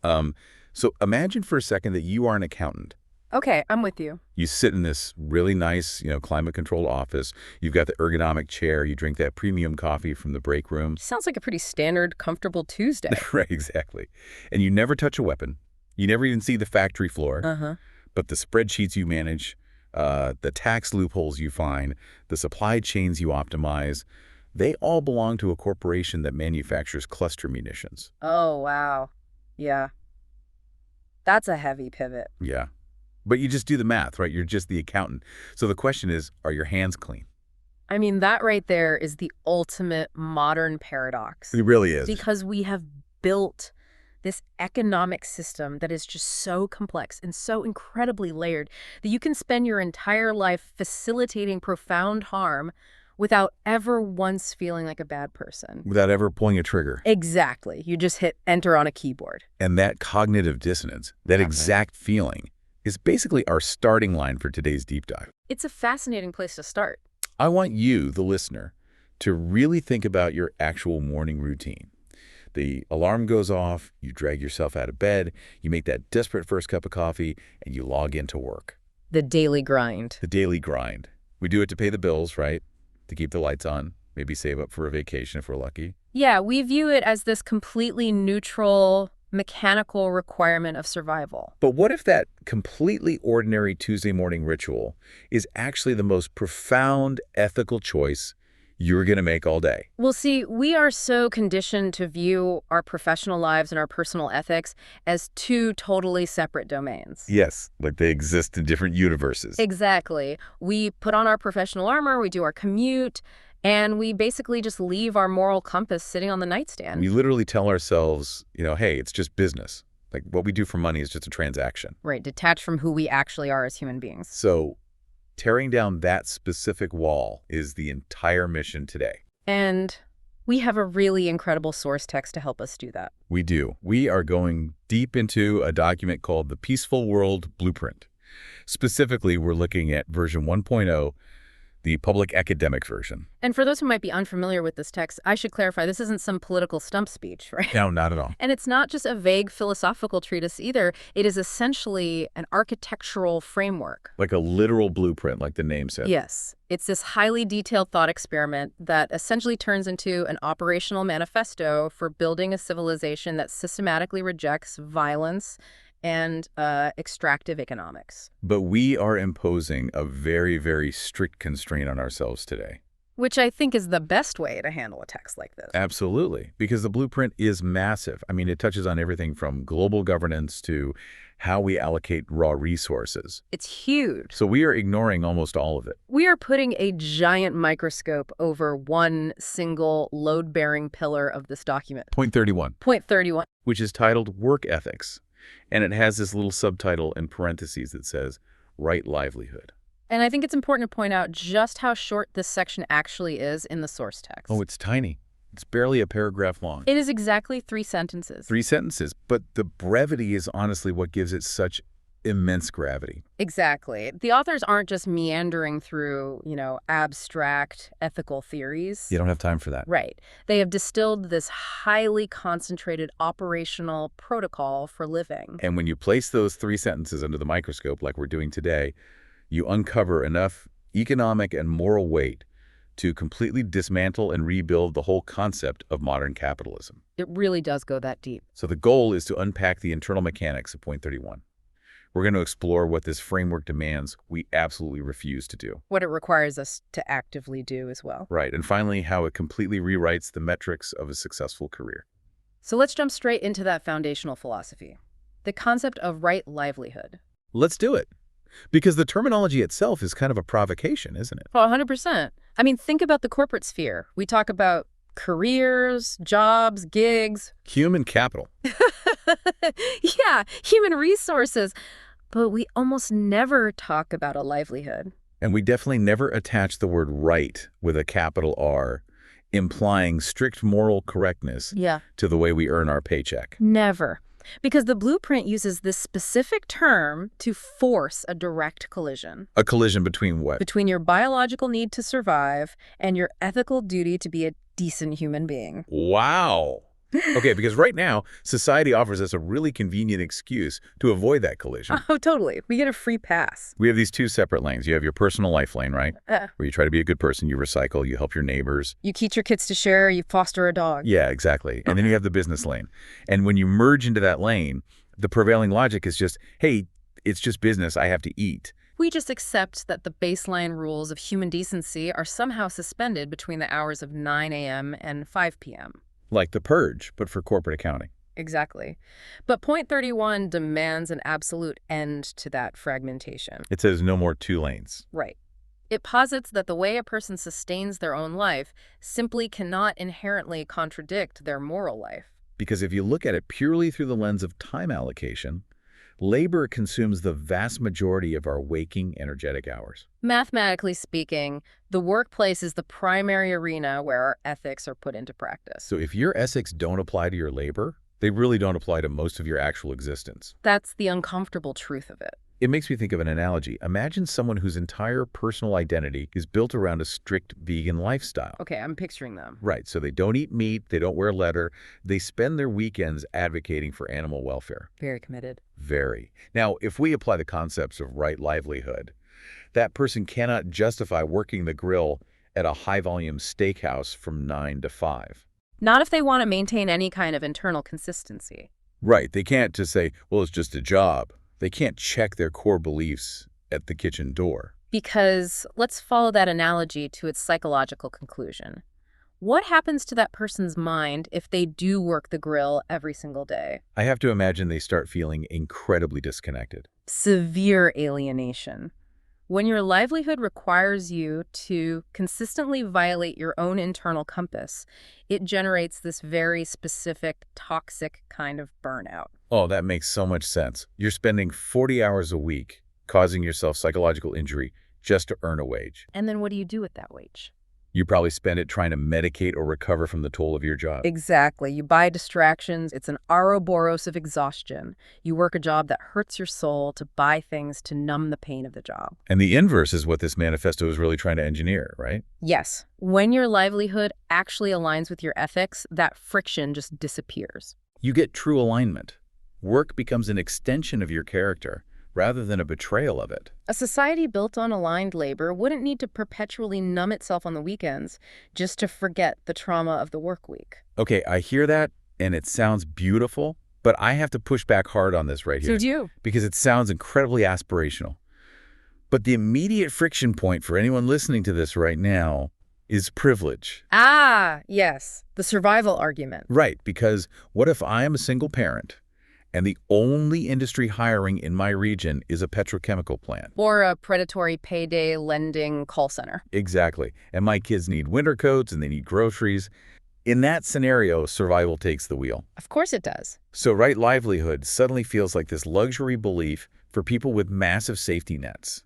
So imagine for a second that you are an accountant. Okay, I'm with you. You sit in this really nice, climate-controlled office. You've got the ergonomic chair. You drink that premium coffee from the break room. Sounds like a pretty standard, comfortable Tuesday. Right, exactly. And you never touch a weapon. You never even see the factory floor. Uh-huh. But the spreadsheets you manage, the tax loopholes you find, the supply chains you optimize, they all belong to a corporation that manufactures cluster munitions. Oh, wow. Yeah. That's a heavy pivot. Yeah. But you just do the math, right? You're just the accountant. So the question is, are your hands clean? I mean, that right there is the ultimate modern paradox. It really is. Because we have built this economic system that is just so complex and so incredibly layered that you can spend your entire life facilitating profound harm without ever once feeling like a bad person. Without ever pulling a trigger. Exactly. You just hit enter on a keyboard. And that cognitive dissonance, that exact feeling, is basically our starting line for today's deep dive. It's a fascinating place to start. I want you, the listener, to really think about your actual morning routine. The alarm goes off, you drag yourself out of bed, you make that desperate first cup of coffee, and you log into work. The daily grind. The daily grind. We do it to pay the bills, right? To keep the lights on, maybe save up for a vacation if we're lucky. Yeah, we view it as this completely neutral, mechanical requirement of survival. But what if that completely ordinary Tuesday morning ritual is actually the most profound ethical choice you're going to make all day? Well, see, we are so conditioned to view our professional lives and our personal ethics as two totally separate domains. Yes, like they exist in different universes. Exactly. We put on our professional armor, we do our commute, and we basically just leave our moral compass sitting on the nightstand. We literally tell ourselves, hey, it's just business. Like what we do for money is just a transaction. Right, detached from who we actually are as human beings. So tearing down that specific wall is the entire mission today. And we have a really incredible source text to help us do that. We do. We are going deep into a document called the Peaceful World Blueprint. Specifically, we're looking at version 1.0, the public academic version. And for those who might be unfamiliar with this text, I should clarify, this isn't some political stump speech, right? No, not at all. And it's not just a vague philosophical treatise either. It is essentially an architectural framework. Like a literal blueprint, like the name said. Yes. It's this highly detailed thought experiment that essentially turns into an operational manifesto for building a civilization that systematically rejects violence and extractive economics. But we are imposing a very, very strict constraint on ourselves today. Which I think is the best way to handle a text like this. Absolutely, because the blueprint is massive. I mean, it touches on everything from global governance to how we allocate raw resources. It's huge. So we are ignoring almost all of it. We are putting a giant microscope over one single load-bearing pillar of this document. Point 31. Point 31. Which is titled Work Ethics. And it has this little subtitle in parentheses that says, Right Livelihood. And I think it's important to point out just how short this section actually is in the source text. Oh, it's tiny. It's barely a paragraph long. It is exactly 3 sentences. 3 sentences. But the brevity is honestly what gives it such immense gravity. Exactly. The authors aren't just meandering through, abstract ethical theories. You don't have time for that. Right. They have distilled this highly concentrated operational protocol for living. And when you place those 3 sentences under the microscope, like we're doing today, you uncover enough economic and moral weight to completely dismantle and rebuild the whole concept of modern capitalism. It really does go that deep. So the goal is to unpack the internal mechanics of point 31. We're going to explore what this framework demands we absolutely refuse to do. What it requires us to actively do as well. Right. And finally, how it completely rewrites the metrics of a successful career. So let's jump straight into that foundational philosophy, the concept of right livelihood. Let's do it. Because the terminology itself is kind of a provocation, isn't it? Well, 100%. I mean, think about the corporate sphere. We talk about careers, jobs, gigs. Human capital. Yeah, human resources. But we almost never talk about a livelihood. And we definitely never attach the word right with a capital R, implying strict moral correctness to the way we earn our paycheck. Never. Because the blueprint uses this specific term to force a direct collision. A collision between what? Between your biological need to survive and your ethical duty to be a decent human being. Wow. Okay, because right now, society offers us a really convenient excuse to avoid that collision. Oh, totally. We get a free pass. We have these two separate lanes. You have your personal life lane, right? Uh, Where you try to be a good person, you recycle, you help your neighbors. you teach your kids to share, you foster a dog. Yeah, exactly. And then you have the business lane. And when you merge into that lane, the prevailing logic is just, hey, it's just business, I have to eat. We just accept that the baseline rules of human decency are somehow suspended between the hours of 9 a.m. and 5 p.m. Like the purge, but for corporate accounting. Exactly. But point 31 demands an absolute end to that fragmentation. It says no more two lanes. Right. It posits that the way a person sustains their own life simply cannot inherently contradict their moral life. Because if you look at it purely through the lens of time allocation, labor consumes the vast majority of our waking, energetic hours. Mathematically speaking, the workplace is the primary arena where our ethics are put into practice. So if your ethics don't apply to your labor, they really don't apply to most of your actual existence. That's the uncomfortable truth of it. It makes me think of an analogy. Imagine someone whose entire personal identity is built around a strict vegan lifestyle. Okay, I'm picturing them. Right, so they don't eat meat, they don't wear leather, they spend their weekends advocating for animal welfare. Very committed. Very. Now, if we apply the concepts of right livelihood, that person cannot justify working the grill at a high-volume steakhouse from 9 to 5. Not if they want to maintain any kind of internal consistency. Right, they can't just say, well, it's just a job. They can't check their core beliefs at the kitchen door. Because let's follow that analogy to its psychological conclusion. What happens to that person's mind if they do work the grill every single day? I have to imagine they start feeling incredibly disconnected. Severe alienation. When your livelihood requires you to consistently violate your own internal compass, it generates this very specific, toxic kind of burnout. Oh, that makes so much sense. You're spending 40 hours a week causing yourself psychological injury just to earn a wage. And then what do you do with that wage? You probably spend it trying to medicate or recover from the toll of your job. Exactly. You buy distractions. It's an Ouroboros of exhaustion. You work a job that hurts your soul to buy things to numb the pain of the job. And the inverse is what this manifesto is really trying to engineer, right? Yes. When your livelihood actually aligns with your ethics, that friction just disappears. You get true alignment. Work becomes an extension of your character rather than a betrayal of it. A society built on aligned labor wouldn't need to perpetually numb itself on the weekends just to forget the trauma of the work week. Okay, I hear that, and it sounds beautiful, but I have to push back hard on this right here. So do you. Because it sounds incredibly aspirational. But the immediate friction point for anyone listening to this right now is privilege. Ah, yes. The survival argument. Right, because what if I am a single parent and the only industry hiring in my region is a petrochemical plant? Or a predatory payday lending call center. Exactly. And my kids need winter coats and they need groceries. In that scenario, survival takes the wheel. Of course it does. So right livelihood suddenly feels like this luxury belief for people with massive safety nets.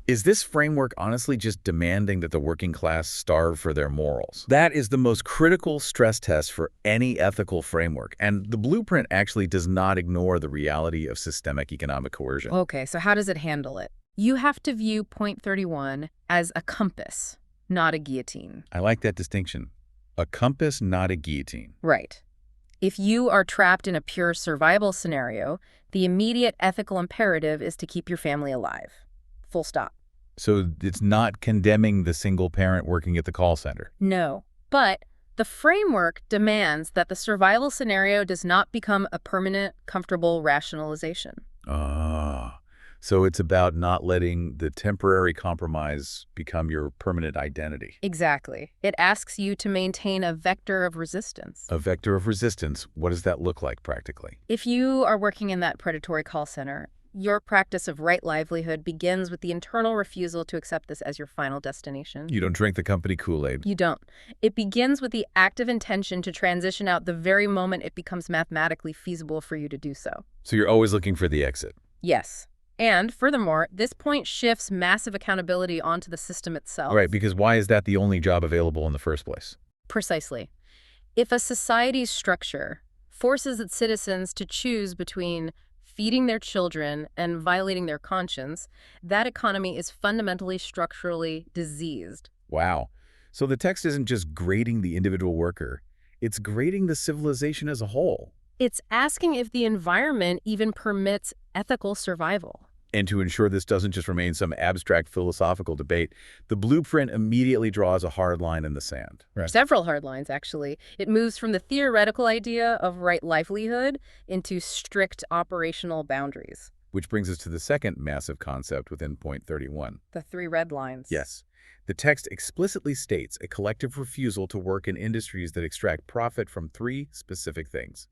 Is this framework honestly just demanding that the working class starve for their morals? That is the most critical stress test for any ethical framework, and the blueprint actually does not ignore the reality of systemic economic coercion. Okay, so how does it handle it? You have to view point 31 as a compass, not a guillotine. I like that distinction. A compass, not a guillotine. Right. If you are trapped in a pure survival scenario, the immediate ethical imperative is to keep your family alive. Full stop. So it's not condemning the single parent working at the call center. No, but the framework demands that the survival scenario does not become a permanent, comfortable rationalization. Ah, so it's about not letting the temporary compromise become your permanent identity. Exactly. It asks you to maintain a vector of resistance. A vector of resistance, what does that look like practically? If you are working in that predatory call center, your practice of right livelihood begins with the internal refusal to accept this as your final destination. You don't drink the company Kool-Aid. You don't. It begins with the active intention to transition out the very moment it becomes mathematically feasible for you to do so. So you're always looking for the exit. Yes. And furthermore, this point shifts massive accountability onto the system itself. Right, because why is that the only job available in the first place? Precisely. If a society's structure forces its citizens to choose between feeding their children and violating their conscience, that economy is fundamentally structurally diseased. Wow. So the text isn't just grading the individual worker. It's grading the civilization as a whole. It's asking if the environment even permits ethical survival. And to ensure this doesn't just remain some abstract philosophical debate, the blueprint immediately draws a hard line in the sand. Right. Several hard lines, actually. It moves from the theoretical idea of right livelihood into strict operational boundaries. Which brings us to the second massive concept within point 31. The 3 red lines. Yes. The text explicitly states a collective refusal to work in industries that extract profit from 3 specific things: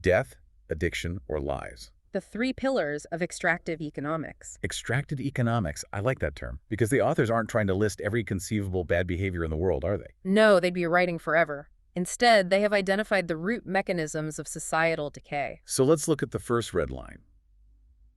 death, addiction, or lies. The 3 pillars of extractive economics. Extracted economics. I like that term, because the authors aren't trying to list every conceivable bad behavior in the world, are they? No, they'd be writing forever. Instead, they have identified the root mechanisms of societal decay. So let's look at the first red line.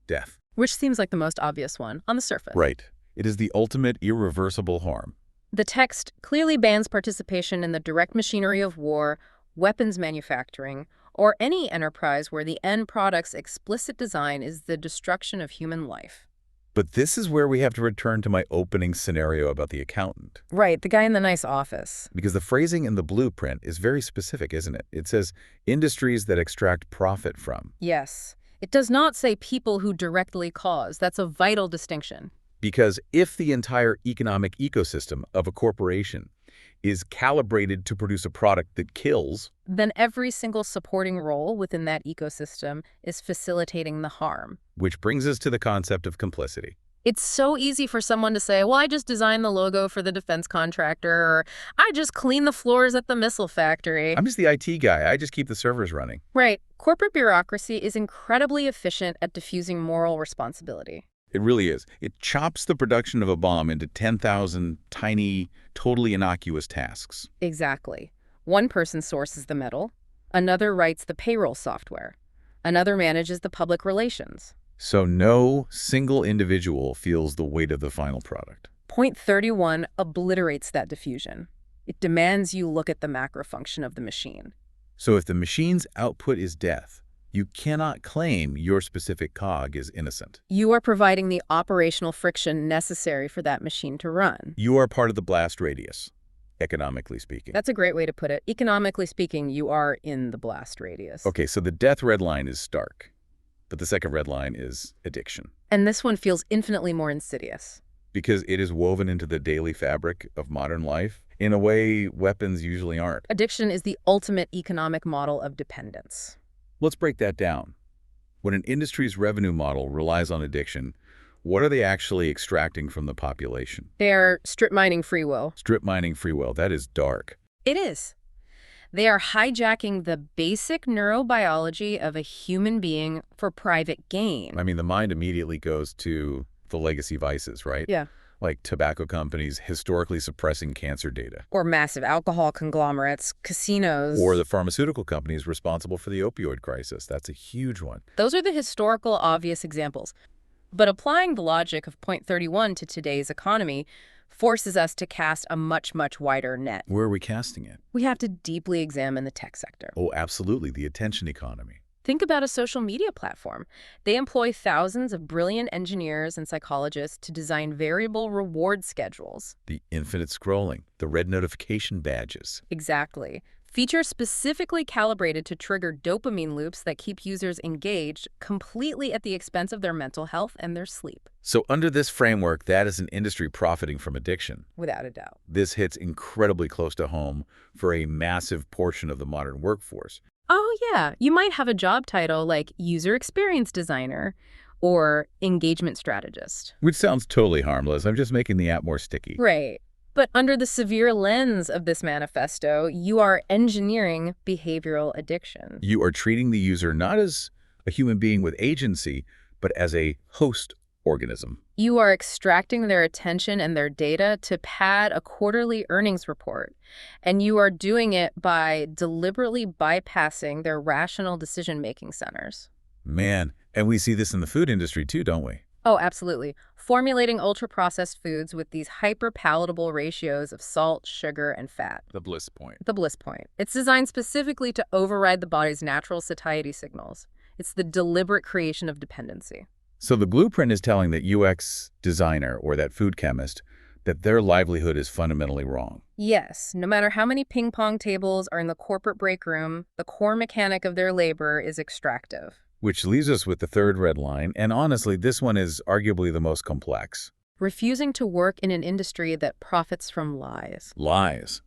Death. Which seems like the most obvious one on the surface. Right. It is the ultimate irreversible harm. The text clearly bans participation in the direct machinery of war, weapons manufacturing, or any enterprise where the end product's explicit design is the destruction of human life. But this is where we have to return to my opening scenario about the accountant. Right, the guy in the nice office. Because the phrasing in the blueprint is very specific, isn't it? It says industries that extract profit from. Yes. It does not say people who directly cause. That's a vital distinction. Because if the entire economic ecosystem of a corporation is calibrated to produce a product that kills, then every single supporting role within that ecosystem is facilitating the harm. Which brings us to the concept of complicity. It's so easy for someone to say, well, I just designed the logo for the defense contractor, or I just clean the floors at the missile factory. I'm just the IT guy. I just keep the servers running. Right. Corporate bureaucracy is incredibly efficient at diffusing moral responsibility. It really is. It chops the production of a bomb into 10,000 tiny, totally innocuous tasks. Exactly. One person sources the metal, another writes the payroll software, another manages the public relations. So no single individual feels the weight of the final product. Point 31 obliterates that diffusion. It demands you look at the macro function of the machine. So if the machine's output is death, you cannot claim your specific cog is innocent. You are providing the operational friction necessary for that machine to run. You are part of the blast radius, economically speaking. That's a great way to put it. Economically speaking, you are in the blast radius. Okay, so the death red line is stark, but the second red line is addiction. And this one feels infinitely more insidious. Because it is woven into the daily fabric of modern life in a way weapons usually aren't. Addiction is the ultimate economic model of dependence. Let's break that down. When an industry's revenue model relies on addiction, what are they actually extracting from the population? They're strip mining free will. Strip mining free will. That is dark. It is. They are hijacking the basic neurobiology of a human being for private gain. I mean, the mind immediately goes to the legacy vices, right? Yeah. Like tobacco companies historically suppressing cancer data. Or massive alcohol conglomerates, casinos. Or the pharmaceutical companies responsible for the opioid crisis. That's a huge one. Those are the historical obvious examples. But applying the logic of point 31 to today's economy forces us to cast a much, much wider net. Where are we casting it? We have to deeply examine the tech sector. Oh, absolutely. The attention economy. Think about a social media platform. They employ thousands of brilliant engineers and psychologists to design variable reward schedules. The infinite scrolling, the red notification badges. Exactly. Features specifically calibrated to trigger dopamine loops that keep users engaged, completely at the expense of their mental health and their sleep. So under this framework, that is an industry profiting from addiction. Without a doubt. This hits incredibly close to home for a massive portion of the modern workforce. Oh, yeah. You might have a job title like user experience designer or engagement strategist. Which sounds totally harmless. I'm just making the app more sticky. Right. But under the severe lens of this manifesto, you are engineering behavioral addiction. You are treating the user not as a human being with agency, but as a host organism. You are extracting their attention and their data to pad a quarterly earnings report. And you are doing it by deliberately bypassing their rational decision-making centers. Man, and we see this in the food industry too, don't we? Oh, absolutely. Formulating ultra-processed foods with these hyper-palatable ratios of salt, sugar, and fat. The bliss point. The bliss point. It's designed specifically to override the body's natural satiety signals. It's the deliberate creation of dependency. So the blueprint is telling that UX designer or that food chemist that their livelihood is fundamentally wrong. Yes, no matter how many ping pong tables are in the corporate break room, the core mechanic of their labor is extractive. Which leaves us with the third red line, and honestly, this one is arguably the most complex. Refusing to work in an industry that profits from lies. Lies.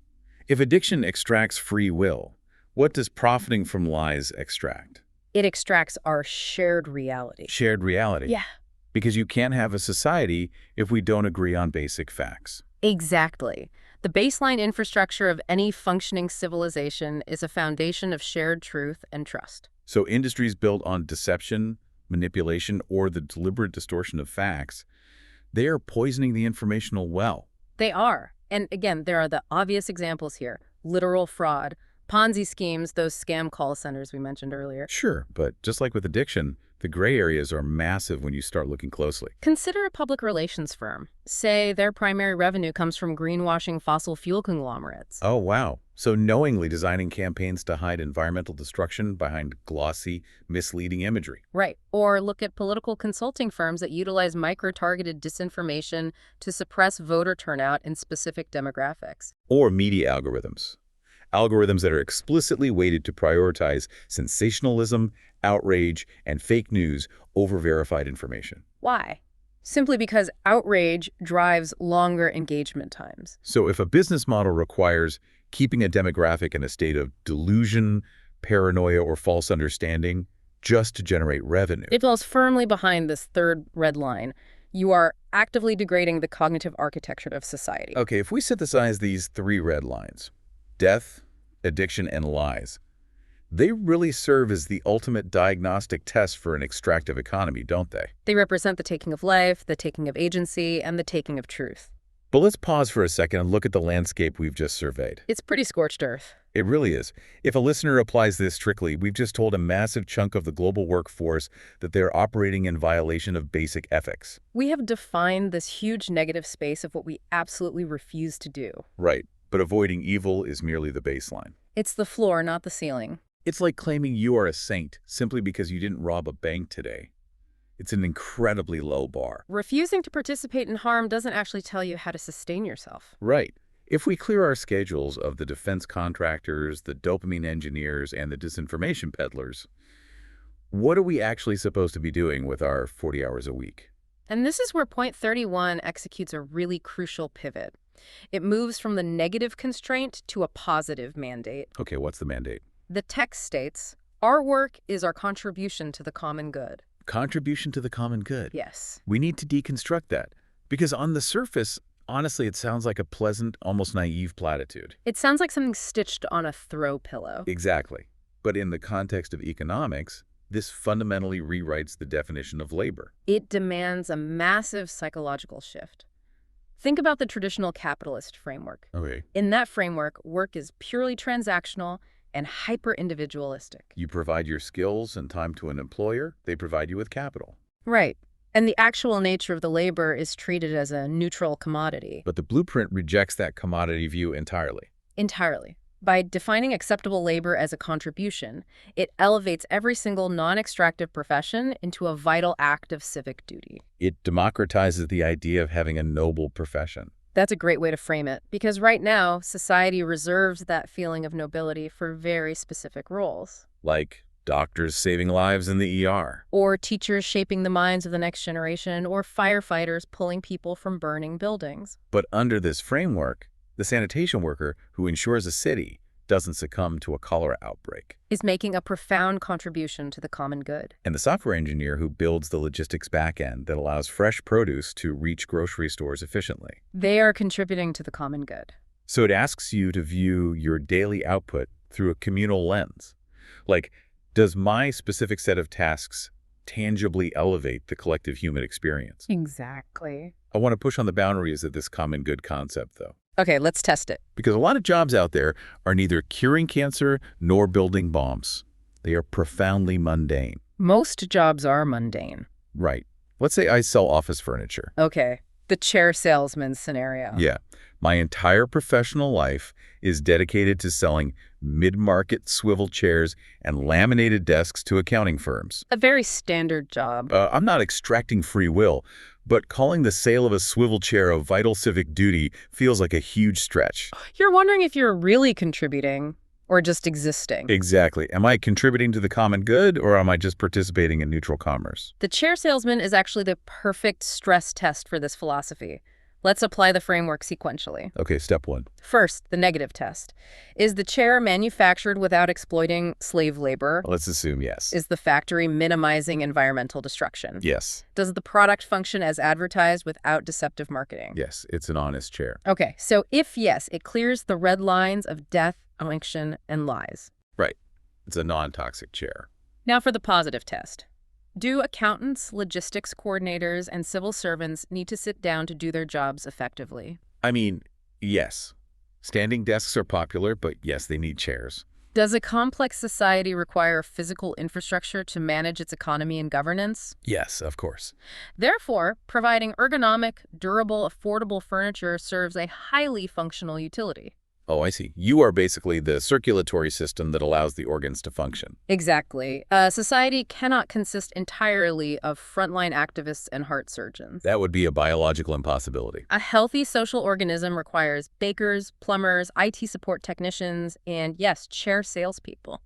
If addiction extracts free will, what does profiting from lies extract? It extracts our shared reality. Shared reality. Yeah. Because you can't have a society if we don't agree on basic facts. Exactly. The baseline infrastructure of any functioning civilization is a foundation of shared truth and trust. So industries built on deception, manipulation, or the deliberate distortion of facts, they are poisoning the informational well. They are. And again, there are the obvious examples here. Literal fraud, Ponzi schemes, those scam call centers we mentioned earlier. Sure, but just like with addiction, the gray areas are massive when you start looking closely. Consider a public relations firm. Say their primary revenue comes from greenwashing fossil fuel conglomerates. Oh, wow. So knowingly designing campaigns to hide environmental destruction behind glossy, misleading imagery. Right. Or look at political consulting firms that utilize micro-targeted disinformation to suppress voter turnout in specific demographics. Or media algorithms. Algorithms that are explicitly weighted to prioritize sensationalism, outrage, and fake news over verified information. Why? Simply because outrage drives longer engagement times. So if a business model requires keeping a demographic in a state of delusion, paranoia, or false understanding just to generate revenue, It falls firmly behind this third red line. You are actively degrading the cognitive architecture of society. Okay, if we synthesize these three red lines, death, addiction, and lies, they really serve as the ultimate diagnostic test for an extractive economy, don't they? They represent the taking of life, the taking of agency, and the taking of truth. But let's pause for a second and look at the landscape we've just surveyed. It's pretty scorched earth. It really is. If a listener applies this strictly, we've just told a massive chunk of the global workforce that they're operating in violation of basic ethics. We have defined this huge negative space of what we absolutely refuse to do. Right, but avoiding evil is merely the baseline. It's the floor, not the ceiling. It's like claiming you are a saint simply because you didn't rob a bank today. It's an incredibly low bar. Refusing to participate in harm doesn't actually tell you how to sustain yourself. Right. If we clear our schedules of the defense contractors, the dopamine engineers, and the disinformation peddlers, what are we actually supposed to be doing with our 40 hours a week? And this is where point 31 executes a really crucial pivot. It moves from the negative constraint to a positive mandate. Okay, what's the mandate? The text states, our work is our contribution to the common good. Contribution to the common good. Yes. We need to deconstruct that. Because on the surface, honestly, it sounds like a pleasant, almost naive platitude. It sounds like something stitched on a throw pillow. Exactly. But in the context of economics, this fundamentally rewrites the definition of labor. It demands a massive psychological shift. Think about the traditional capitalist framework. Okay. In that framework, work is purely transactional and hyper-individualistic. You provide your skills and time to an employer, they provide you with capital. Right. And the actual nature of the labor is treated as a neutral commodity. But the blueprint rejects that commodity view entirely. Entirely. By defining acceptable labor as a contribution, it elevates every single non-extractive profession into a vital act of civic duty. It democratizes the idea of having a noble profession. That's a great way to frame it, because right now, society reserves that feeling of nobility for very specific roles. Like doctors saving lives in the ER. Or teachers shaping the minds of the next generation, or firefighters pulling people from burning buildings. But under this framework, the sanitation worker who ensures a city doesn't succumb to a cholera outbreak. Is making a profound contribution to the common good. And the software engineer who builds the logistics backend that allows fresh produce to reach grocery stores efficiently. They are contributing to the common good. So it asks you to view your daily output through a communal lens. Like, does my specific set of tasks tangibly elevate the collective human experience? Exactly. I want to push on the boundaries of this common good concept, though. Okay, let's test it. Because a lot of jobs out there are neither curing cancer nor building bombs. They are profoundly mundane. Most jobs are mundane. Right. Let's say I sell office furniture. Okay, the chair salesman scenario. Yeah. My entire professional life is dedicated to selling mid-market swivel chairs and laminated desks to accounting firms. A very standard job. I'm not extracting free will, But calling the sale of a swivel chair a vital civic duty feels like a huge stretch. You're wondering if you're really contributing or just existing. Exactly. Am I contributing to the common good, or am I just participating in neutral commerce? The chair salesman is actually the perfect stress test for this philosophy. Let's apply the framework sequentially. Okay, step one. First, the negative test. Is the chair manufactured without exploiting slave labor? Let's assume yes. Is the factory minimizing environmental destruction? Yes. Does the product function as advertised without deceptive marketing? Yes, it's an honest chair. Okay, so if yes, it clears the red lines of death, unction, and lies. Right. It's a non-toxic chair. Now for the positive test. Do accountants, logistics coordinators, and civil servants need to sit down to do their jobs effectively? I mean, yes. Standing desks are popular, but yes, they need chairs. Does a complex society require physical infrastructure to manage its economy and governance? Yes, of course. Therefore, providing ergonomic, durable, affordable furniture serves a highly functional utility. Oh, I see. You are basically the circulatory system that allows the organs to function. Exactly. Society cannot consist entirely of frontline activists and heart surgeons. That would be a biological impossibility. A healthy social organism requires bakers, plumbers, IT support technicians, and yes, chair salespeople.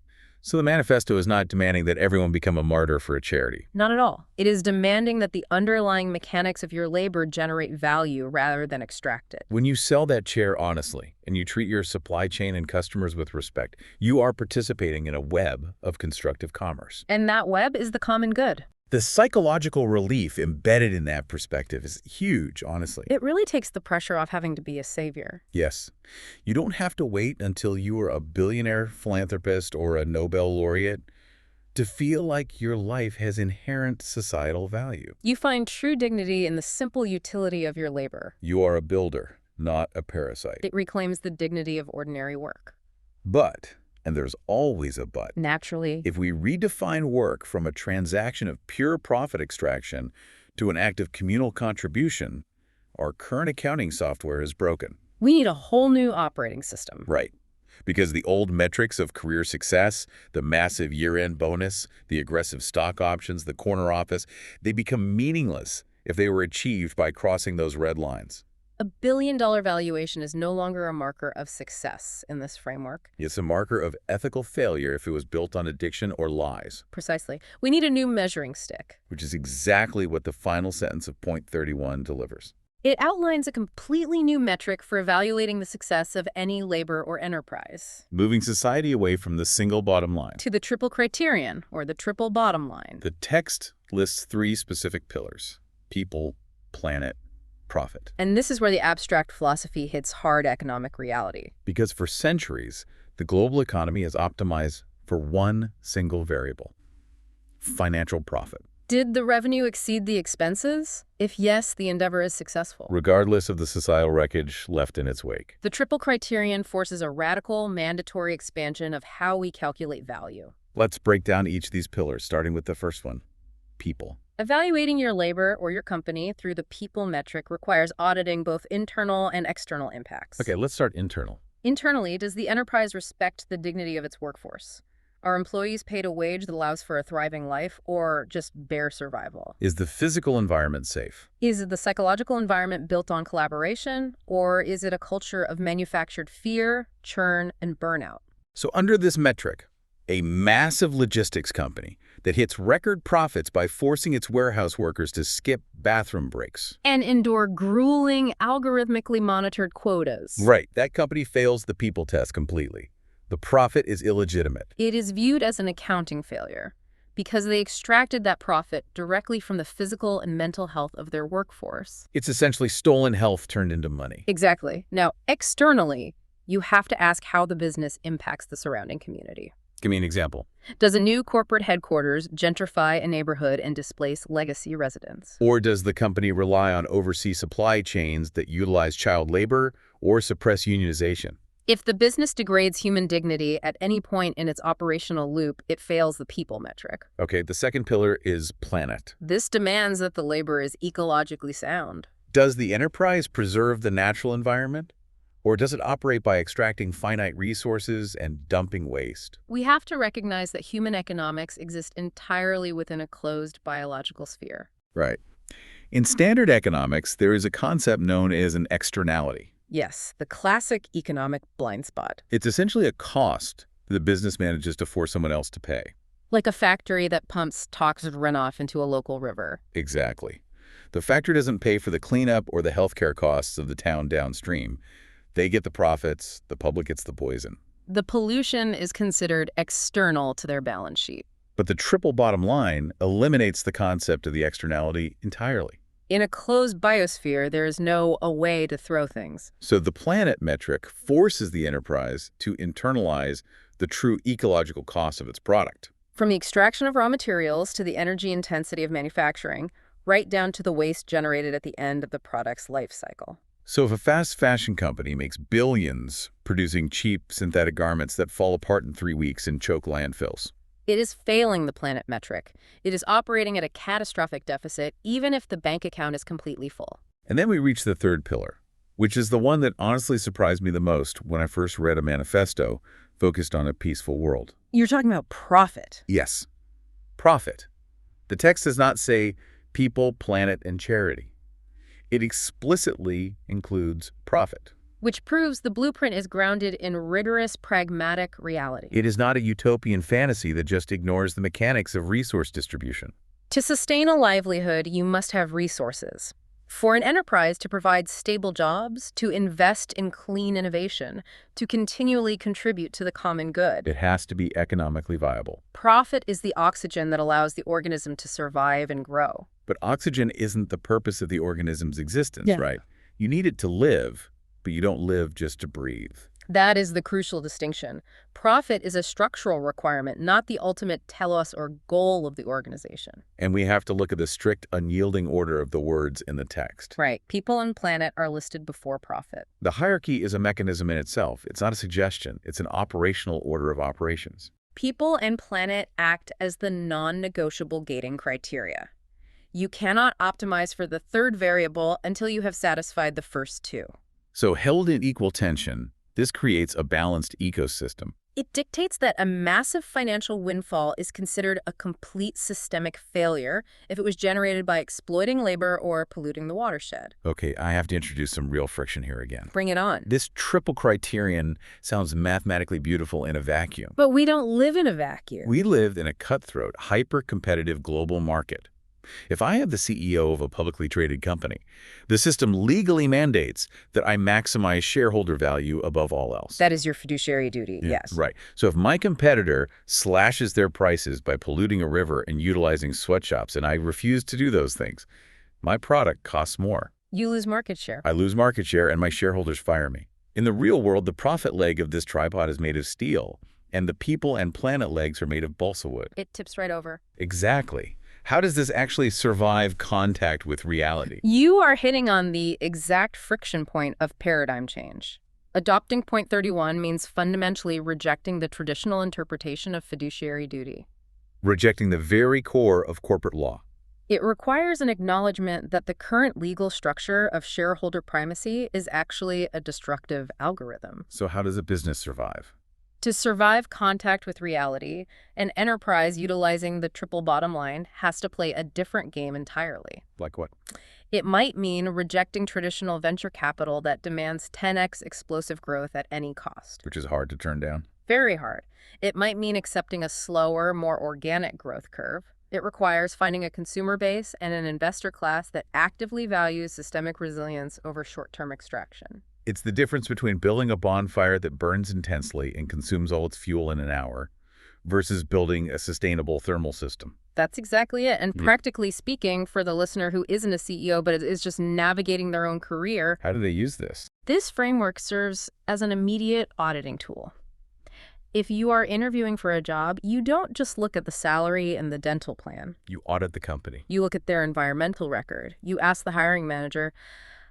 So the manifesto is not demanding that everyone become a martyr for a charity. Not at all. It is demanding that the underlying mechanics of your labor generate value rather than extract it. When you sell that chair honestly and you treat your supply chain and customers with respect, you are participating in a web of constructive commerce. And that web is the common good. The psychological relief embedded in that perspective is huge, honestly. It really takes the pressure off having to be a savior. Yes. You don't have to wait until you are a billionaire philanthropist or a Nobel laureate to feel like your life has inherent societal value. You find true dignity in the simple utility of your labor. You are a builder, not a parasite. It reclaims the dignity of ordinary work. But, and there's always a but, Naturally, if we redefine work from a transaction of pure profit extraction to an act of communal contribution, our current accounting software is broken. we need a whole new operating system. Right. Because the old metrics of career success, the massive year-end bonus, the aggressive stock options, the corner office, they become meaningless if they were achieved by crossing those red lines. A billion-dollar valuation is no longer a marker of success in this framework. It's a marker of ethical failure if it was built on addiction or lies. Precisely. We need a new measuring stick. Which is exactly what the final sentence of point 31 delivers. It outlines a completely new metric for evaluating the success of any labor or enterprise. Moving society away from the single bottom line. To the triple criterion, or the triple bottom line. The text lists 3 specific pillars: people, planet, profit. And this is where the abstract philosophy hits hard economic reality. Because for centuries, the global economy has optimized for one single variable: financial profit. Did the revenue exceed the expenses? If yes, the endeavor is successful. Regardless of the societal wreckage left in its wake. The triple criterion forces a radical, mandatory expansion of how we calculate value. Let's break down each of these pillars, starting with the first one: people. Evaluating your labor or your company through the people metric requires auditing both internal and external impacts. Okay, let's start internal. Internally, does the enterprise respect the dignity of its workforce? Are employees paid a wage that allows for a thriving life, or just bare survival? Is the physical environment safe? Is the psychological environment built on collaboration, or is it a culture of manufactured fear, churn, and burnout? So under this metric, a massive logistics company that hits record profits by forcing its warehouse workers to skip bathroom breaks. And endure grueling, algorithmically monitored quotas. Right, that company fails the people test completely. The profit is illegitimate. It is viewed as an accounting failure because they extracted that profit directly from the physical and mental health of their workforce. It's essentially stolen health turned into money. Exactly. Now, externally, you have to ask how the business impacts the surrounding community. Give me an example. Does a new corporate headquarters gentrify a neighborhood and displace legacy residents? Or does the company rely on overseas supply chains that utilize child labor or suppress unionization? If the business degrades human dignity at any point in its operational loop, it fails the people metric. Okay, the second pillar is planet. This demands that the labor is ecologically sound. Does the enterprise preserve the natural environment? Or does it operate by extracting finite resources and dumping waste? We have to recognize that human economics exist entirely within a closed biological sphere. Right. In standard economics, there is a concept known as an externality. Yes, the classic economic blind spot. It's essentially a cost that the business manages to force someone else to pay. Like a factory that pumps toxic runoff into a local river. Exactly. The factory doesn't pay for the cleanup or the healthcare costs of the town downstream. They get the profits, the public gets the poison. The pollution is considered external to their balance sheet. But the triple bottom line eliminates the concept of the externality entirely. In a closed biosphere, there is no a way to throw things. So the planet metric forces the enterprise to internalize the true ecological cost of its product. From the extraction of raw materials to the energy intensity of manufacturing, right down to the waste generated at the end of the product's life cycle. So if a fast fashion company makes billions producing cheap synthetic garments that fall apart in 3 weeks and choke landfills, it is failing the planet metric. It is operating at a catastrophic deficit, even if the bank account is completely full. And then we reach the third pillar, which is the one that honestly surprised me the most when I first read a manifesto focused on a peaceful world. You're talking about profit. Yes, profit. The text does not say people, planet, and charity. It explicitly includes profit. Which proves the blueprint is grounded in rigorous, pragmatic reality. It is not a utopian fantasy that just ignores the mechanics of resource distribution. To sustain a livelihood, you must have resources. For an enterprise to provide stable jobs, to invest in clean innovation, to continually contribute to the common good. It has to be economically viable. Profit is the oxygen that allows the organism to survive and grow. But oxygen isn't the purpose of the organism's existence, Yeah. right? You need it to live, but you don't live just to breathe. That is the crucial distinction. Profit is a structural requirement, not the ultimate telos or goal of the organization. And we have to look at the strict, unyielding order of the words in the text. Right. People and planet are listed before profit. The hierarchy is a mechanism in itself. It's not a suggestion. It's an operational order of operations. People and planet act as the non-negotiable gating criteria. You cannot optimize for the third variable until you have satisfied the first two. So held in equal tension, this creates a balanced ecosystem. It dictates that a massive financial windfall is considered a complete systemic failure if it was generated by exploiting labor or polluting the watershed. Okay, I have to introduce some real friction here again. Bring it on. This triple criterion sounds mathematically beautiful in a vacuum. But we don't live in a vacuum. We live in a cutthroat, hyper-competitive global market. If I am the CEO of a publicly traded company, the system legally mandates that I maximize shareholder value above all else. That is your fiduciary duty, yes. Right. So if my competitor slashes their prices by polluting a river and utilizing sweatshops, and I refuse to do those things, my product costs more. You lose market share. I lose market share and my shareholders fire me. In the real world, the profit leg of this tripod is made of steel, and the people and planet legs are made of balsa wood. It tips right over. Exactly. How does this actually survive contact with reality? You are hitting on the exact friction point of paradigm change. Adopting point 31 means fundamentally rejecting the traditional interpretation of fiduciary duty. Rejecting the very core of corporate law. It requires an acknowledgement that the current legal structure of shareholder primacy is actually a destructive algorithm. So how does a business survive? To survive contact with reality, an enterprise utilizing the triple bottom line has to play a different game entirely. Like what? It might mean rejecting traditional venture capital that demands 10x explosive growth at any cost. Which is hard to turn down. Very hard. It might mean accepting a slower, more organic growth curve. It requires finding a consumer base and an investor class that actively values systemic resilience over short-term extraction. It's the difference between building a bonfire that burns intensely and consumes all its fuel in an hour versus building a sustainable thermal system. That's exactly it. And practically speaking, for the listener who isn't a CEO but is just navigating their own career, How do they use this? this framework serves as an immediate auditing tool. If you are interviewing for a job, you don't just look at the salary and the dental plan. You audit the company. You look at their environmental record. You ask the hiring manager,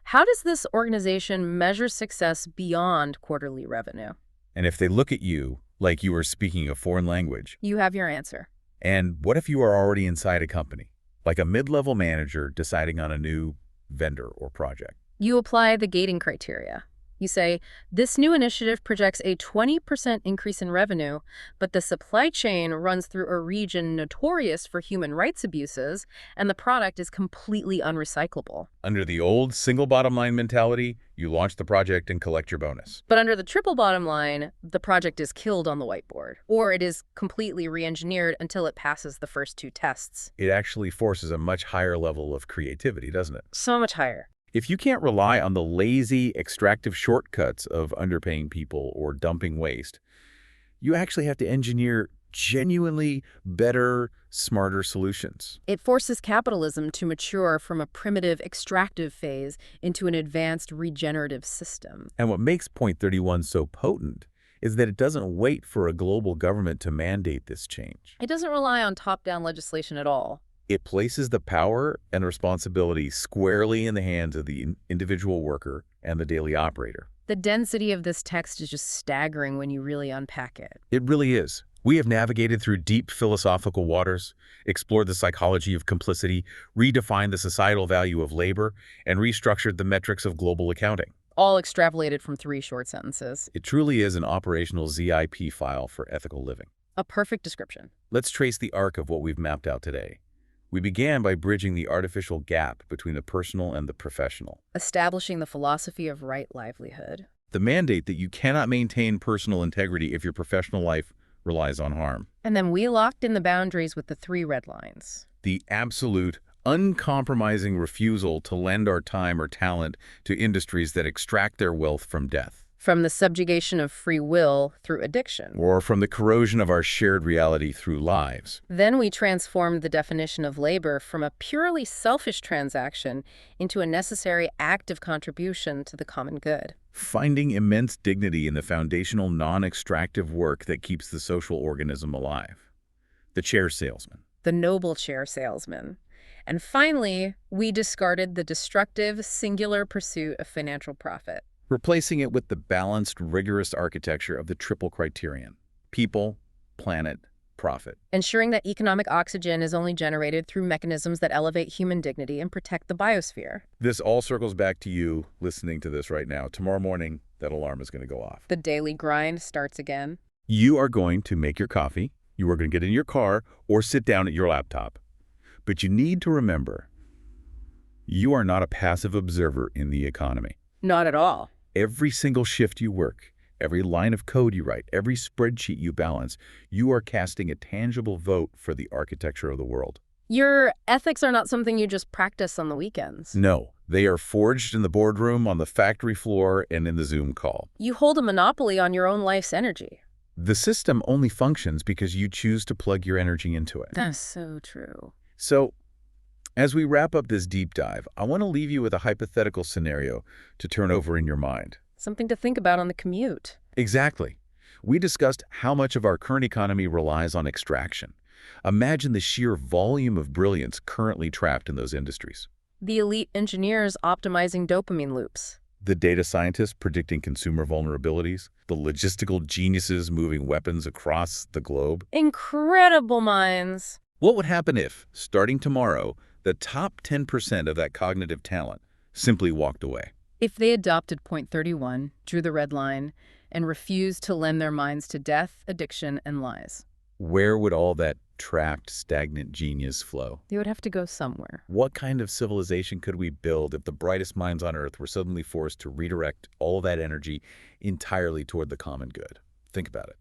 how does this organization measure success beyond quarterly revenue? And if they look at you like you are speaking a foreign language, You have your answer. and what if you are already inside a company, like a mid-level manager deciding on a new vendor or project? You apply the gating criteria. You say, this new initiative projects a 20% increase in revenue, but the supply chain runs through a region notorious for human rights abuses, and the product is completely unrecyclable. Under the old single bottom line mentality, you launch the project and collect your bonus. But under the triple bottom line, the project is killed on the whiteboard, or it is completely re-engineered until it passes the first two tests. It actually forces a much higher level of creativity, doesn't it? So much higher. If you can't rely on the lazy, extractive shortcuts of underpaying people or dumping waste, you actually have to engineer genuinely better, smarter solutions. It forces capitalism to mature from a primitive extractive phase into an advanced regenerative system. And what makes Point 31 so potent is that it doesn't wait for a global government to mandate this change. It doesn't rely on top-down legislation at all. It places the power and responsibility squarely in the hands of the individual worker and the daily operator. The density of this text is just staggering when you really unpack it. It really is. We have navigated through deep philosophical waters, explored the psychology of complicity, redefined the societal value of labor, and restructured the metrics of global accounting. All extrapolated from 3 short sentences. It truly is an operational ZIP file for ethical living. A perfect description. Let's trace the arc of what we've mapped out today. We began by bridging the artificial gap between the personal and the professional. Establishing the philosophy of right livelihood. The mandate that you cannot maintain personal integrity if your professional life relies on harm. And then we locked in the boundaries with the 3 red lines. The absolute, uncompromising refusal to lend our time or talent to industries that extract their wealth from death. From the subjugation of free will through addiction. Or from the corrosion of our shared reality through lives. Then we transformed the definition of labor from a purely selfish transaction into a necessary active contribution to the common good. Finding immense dignity in the foundational non-extractive work that keeps the social organism alive. The chair salesman. The noble chair salesman. And finally, we discarded the destructive, singular pursuit of financial profit. Replacing it with the balanced, rigorous architecture of the triple criterion: people, planet, profit. Ensuring that economic oxygen is only generated through mechanisms that elevate human dignity and protect the biosphere. This all circles back to you listening to this right now. Tomorrow morning, that alarm is going to go off. The daily grind starts again. You are going to make your coffee, you are going to get in your car, or sit down at your laptop. But you need to remember, you are not a passive observer in the economy. Not at all. Every single shift you work, every line of code you write, every spreadsheet you balance, you are casting a tangible vote for the architecture of the world. Your ethics are not something you just practice on the weekends. No, they are forged in the boardroom, on the factory floor, and in the Zoom call. You hold a monopoly on your own life's energy. The system only functions because you choose to plug your energy into it. That's so true. So, as we wrap up this deep dive, I want to leave you with a hypothetical scenario to turn over in your mind. Something to think about on the commute. Exactly. We discussed how much of our current economy relies on extraction. Imagine the sheer volume of brilliance currently trapped in those industries. The elite engineers optimizing dopamine loops. The data scientists predicting consumer vulnerabilities. The logistical geniuses moving weapons across the globe. Incredible minds. What would happen if, starting tomorrow, the top 10% of that cognitive talent simply walked away? If they adopted Point 31, drew the red line, and refused to lend their minds to death, addiction, and lies. Where would all that trapped, stagnant genius flow? They would have to go somewhere. What kind of civilization could we build if the brightest minds on Earth were suddenly forced to redirect all of that energy entirely toward the common good? Think about it.